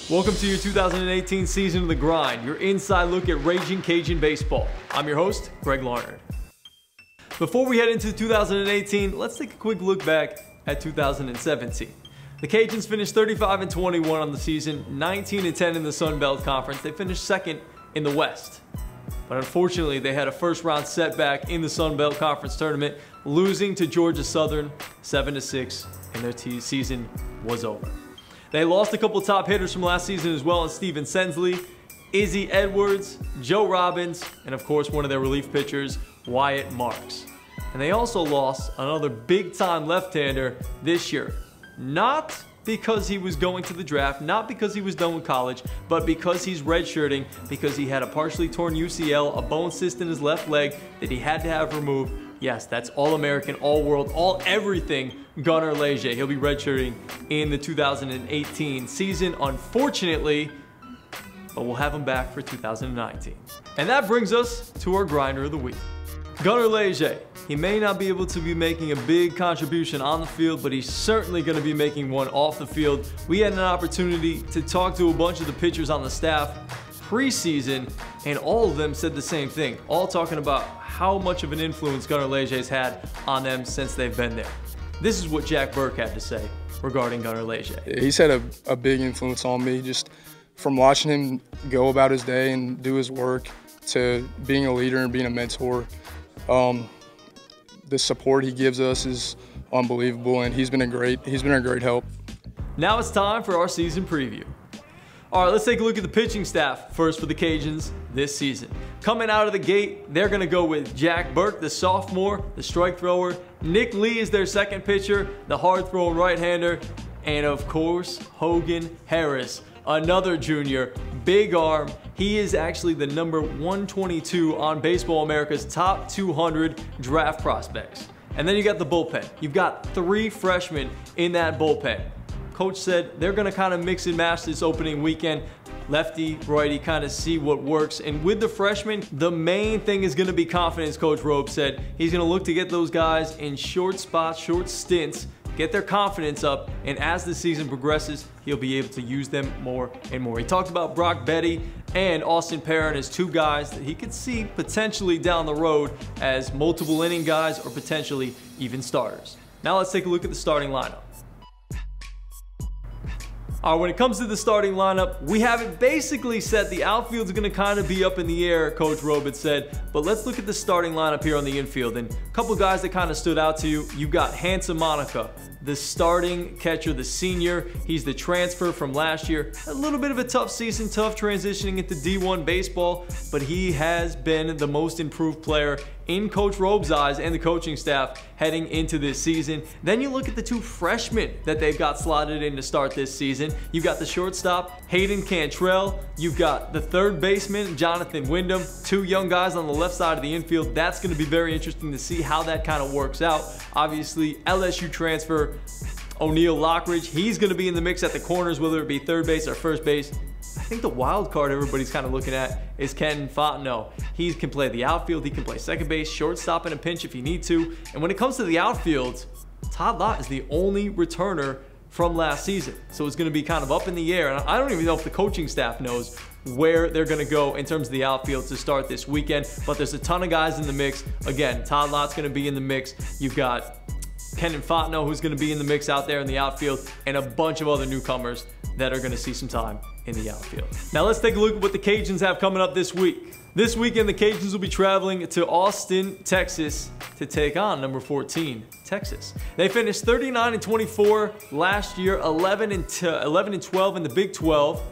Welcome to your 2018 season of The Grind, your inside look at raging Cajun baseball. I'm your host, Greg Larnerd. Before we head into 2018, let's take a quick look back at 2017. The Cajuns finished 35-21 on the season, 19-10 in the Sun Belt Conference. They finished second in the West. But unfortunately, they had a first-round setback in the Sun Belt Conference tournament, losing to Georgia Southern 7-6, and their season was over. They lost a couple top hitters from last season as well, in Steven Sensley, Izzy Edwards, Joe Robbins, and of course one of their relief pitchers, Wyatt Marks. And they also lost another big-time left-hander this year. Not because he was going to the draft, not because he was done with college, but because he's redshirting, because he had a partially torn UCL, a bone cyst in his left leg that he had to have removed. Yes, that's All-American, All-World, All-Everything Gunnar Leger. He'll be redshirting in the 2018 season, unfortunately, but we'll have him back for 2019. And that brings us to our Grinder of the Week. Gunnar Leger. He may not be able to be making a big contribution on the field, but he's certainly going to be making one off the field. We had an opportunity to talk to a bunch of the pitchers on the staff preseason, and all of them said the same thing, all talking about how much of an influence Gunnar Leger's had on them since they've been there. This is what Jack Burke had to say regarding Gunnar Leger. He's had a big influence on me, just from watching him go about his day and do his work to being a leader and being a mentor. The support he gives us is unbelievable, and he's been a great help. Now it's time for our season preview. All right, let's take a look at the pitching staff first for the Cajuns this season. Coming out of the gate, they're going to go with Jack Burke, the sophomore, the strike thrower. Nick Lee is their second pitcher, the hard-throwing right-hander. And of course, Hogan Harris, another junior, big arm. He is actually the number 122 on Baseball America's top 200 draft prospects. And then you got the bullpen. You've got 3 freshmen in that bullpen. Coach said they're gonna kind of mix and match this opening weekend. Lefty, righty, kind of see what works. And with the freshmen, the main thing is gonna be confidence, Coach Robe said. He's gonna look to get those guys in short spots, short stints, get their confidence up, and as the season progresses, he'll be able to use them more and more. He talked about Brock Betty and Austin Perrin as 2 guys that he could see potentially down the road as multiple inning guys or potentially even starters. Now let's take a look at the starting lineup. All right, when it comes to the starting lineup, we have it basically set. The outfield's going to kind of be up in the air, Coach Robe said. But let's look at the starting lineup here on the infield. And a couple guys that kind of stood out to you. You've got Hanson Monica, the starting catcher, the senior. He's the transfer from last year. A little bit of a tough season, tough transitioning into D1 baseball, but he has been the most improved player in Coach Robe's eyes and the coaching staff heading into this season. Then you look at the 2 freshmen that they've got slotted in to start this season. You've got the shortstop, Hayden Cantrell. You've got the third baseman, Jonathan Wyndham. 2 young guys on the left side of the infield. That's going to be very interesting to see how that kind of works out. Obviously, LSU transfer O'Neal Lockridge, he's going to be in the mix at the corners, whether it be third base or first base. I think the wild card everybody's kind of looking at is Ken Fontenot. He can play the outfield, he can play second base, shortstop in a pinch if you need to. And when it comes to the outfield, Todd Lott is the only returner from last season. So it's going to be kind of up in the air. And I don't even know if the coaching staff knows where they're going to go in terms of the outfield to start this weekend. But there's a ton of guys in the mix. Again, Todd Lott's going to be in the mix. You've got Ken Fontenot, who's going to be in the mix out there in the outfield, and a bunch of other newcomers that are going to see some time in the outfield. Now let's take a look at what the Cajuns have coming up this week. This weekend, the Cajuns will be traveling to Austin, Texas to take on number 14, Texas. They finished 39-24 last year, 11-12 in the Big 12,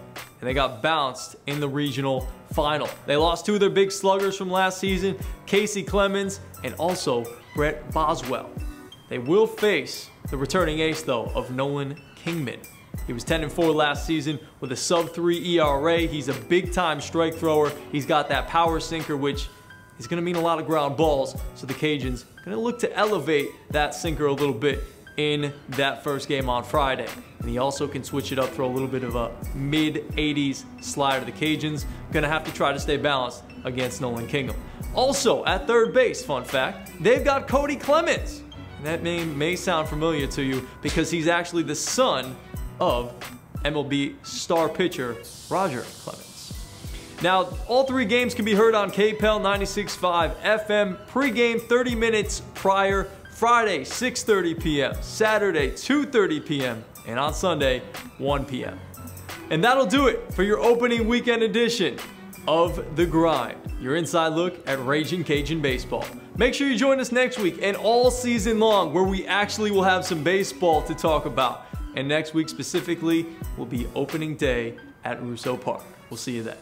and they got bounced in the regional final. They lost 2 of their big sluggers from last season, Casey Clemens and also Brett Boswell. They will face the returning ace, though, of Nolan Kingman. He was 10-4 last season with a sub-3 ERA. He's a big-time strike thrower. He's got that power sinker, which is going to mean a lot of ground balls. So the Cajuns going to look to elevate that sinker a little bit in that first game on Friday. And he also can switch it up for a little bit of a mid-80s slider. The Cajuns going to have to try to stay balanced against Nolan Kingman. Also, at third base, fun fact, they've got Cody Clemens. That name may sound familiar to you because he's actually the son of MLB star pitcher Roger Clemens. Now, all 3 games can be heard on KPEL 96.5 FM, pregame 30 minutes prior, Friday 6:30 p.m., Saturday 2:30 p.m., and on Sunday 1 p.m. And that'll do it for your opening weekend edition of The Grind, your inside look at Raging Cajun baseball. Make sure you join us next week and all season long, where we actually will have some baseball to talk about. And next week specifically will be opening day at Russo Park. We'll see you then.